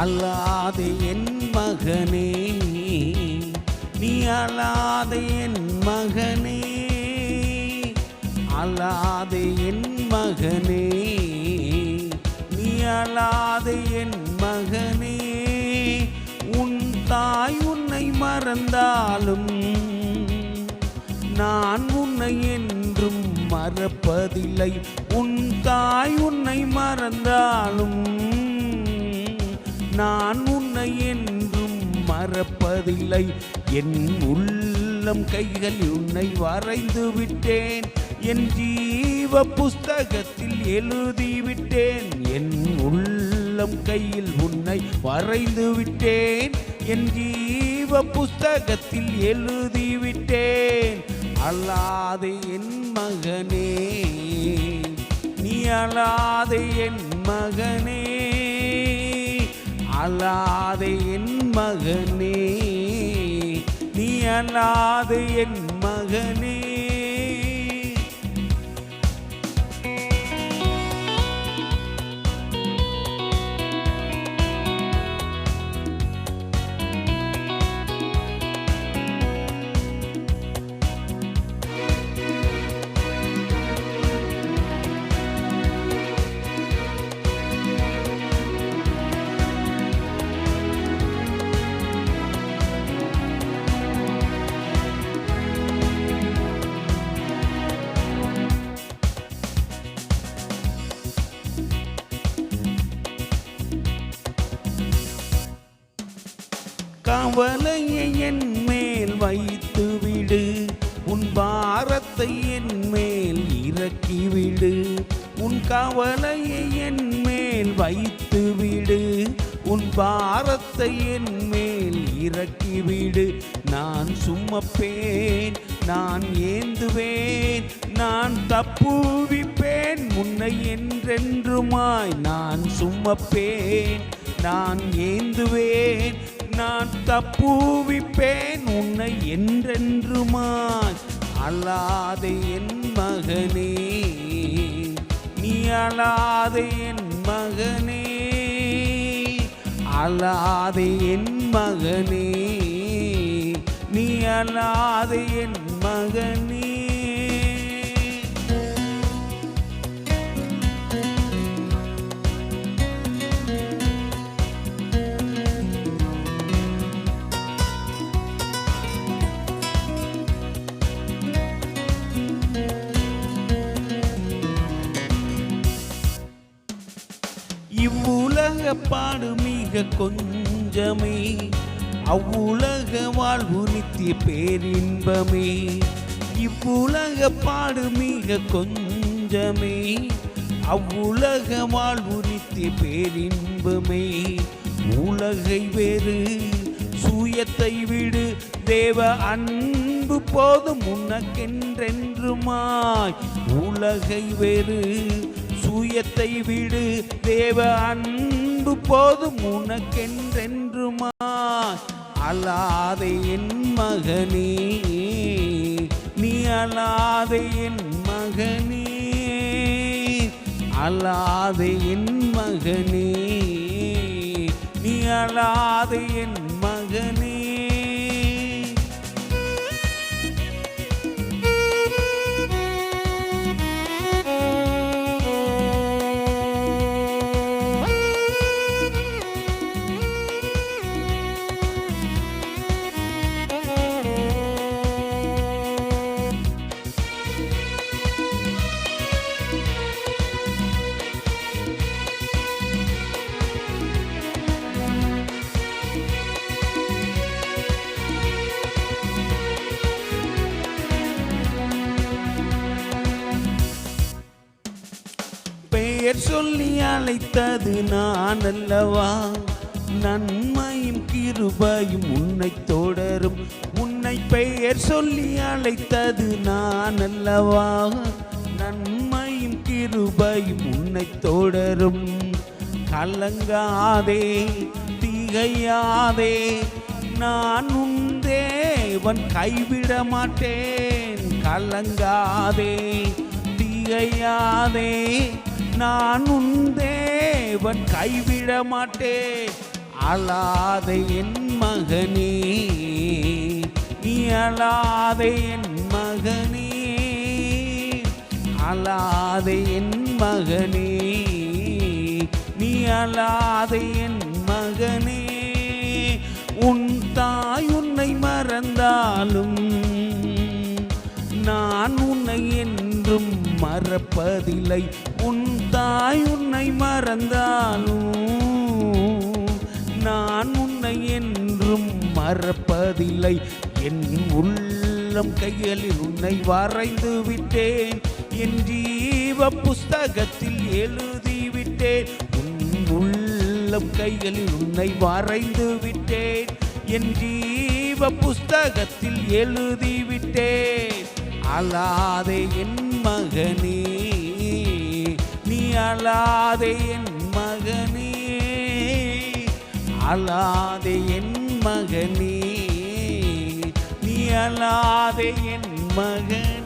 அல்லாத என் மகனே, நீ அல்லாத என் மகனே, அல்லாத என் மகனே, நீ அல்லாத என் மகனே. உன் தாய் உன்னை மறந்தாலும் நான் உன்னை என்றும் மறப்பதில்லை. உன் தாய் உன்னை மறந்தாலும் நான் உன்னை என்றும் மறப்பதில்லை. என் உள்ளம் கைகள் உன்னை வரைந்து விட்டேன், என் ஜீவ புஸ்தகத்தில் எழுதிவிட்டேன். என் உள்ளம் கையில் உன்னை வரைந்து விட்டேன், என் ஜீவ புஸ்தகத்தில் எழுதிவிட்டேன். அல்லாத என் மகனே, நீ அல்லாத என் மகனே, அல்லாத என் மகனே, நீ அல்லாத என் மகனே. கவலையை என் மேல் வைத்து விடு, உன் பாரத்தை என் மேல் இறக்கிவிடு. உன் கவலையை என் மேல் வைத்து விடு, உன் பாரத்தை என் மேல் இறக்கிவிடு. நான் சுமப்பேன், நான் ஏந்துவேன், நான் தப்புவிப்பேன் உன்னை என்றென்றுமாய். நான் சுமப்பேன், நான் ஏந்துவேன், நான் தப்புவிப்பேன் உன்னை என்றென்றுமாய். அல்லாத என் மகனே, நீ அல்லாத என் மகனே, அல்லாத என் மகனே, நீ அல்லாத என் மகனே. இவ்வுலக பாடு மிக கொஞ்சமே, அவ்வுலக வாழ்வு நித்திய பேரின்பமே. இவ்வுலக பாடு மிக கொஞ்சமே, அவ்வுலக வாழ்வு நித்திய பேரின்பமே. உலகை வெறு, சுயத்தை விடு, தேவ அன்பு போதும் உனக்கென்றென்றுமாய். உலகை வெறு, சுயத்தை விடு, தேவ அன்பு போதும் உனக்கென்றென்றுமாய். அல்லாத என் மகனே, நீ அல்லாத என் மகனே, அல்லாத என் மகனே, நீ அல்லாத என் மகனே. பெயர் சொல்லி அழைத்தது நான் அல்லவா, நன்மையும் கிருபையும் உன்னை தொடரும். உன்னை பெயர் சொல்லி அழைத்தது நான் அல்லவா, நன்மையும் கிருபையும் உன்னை தொடரும். கலங்காதே, திகையாதே, நான் உன் தேவன் கைவிட மாட்டேன். கலங்காதே, திகையாதே, நான் உன் தேவன் கைவிட மாட்டேன். அழாதே என் மகனே, நீ அழாதே என் மகனே, அழாதே என் மகனே, நீ அழாதே என் மகனே. உன் தாய் உன்னை மறந்தாலும் நான் உன்னை என்றும் மறப்பதில்லை. உன் தாய் உன்னை மறந்தாலும் நான் உன்னை என்றும் மறப்பதில்லை. என் உள்ளம் கைகளில் உன்னை வரைந்து விட்டேன், என் ஜீவ புஸ்தகத்தில் எழுதிவிட்டேன். உன் உள்ளம் கைகளில் உன்னை வரைந்து விட்டேன், என் ஜீவ புஸ்தகத்தில் எழுதிவிட்டேன். அழாதே என் மகனே, நீ அழாதே என் மகனே, அழாதே என் மகனே, நீ அழாதே என் மகனே.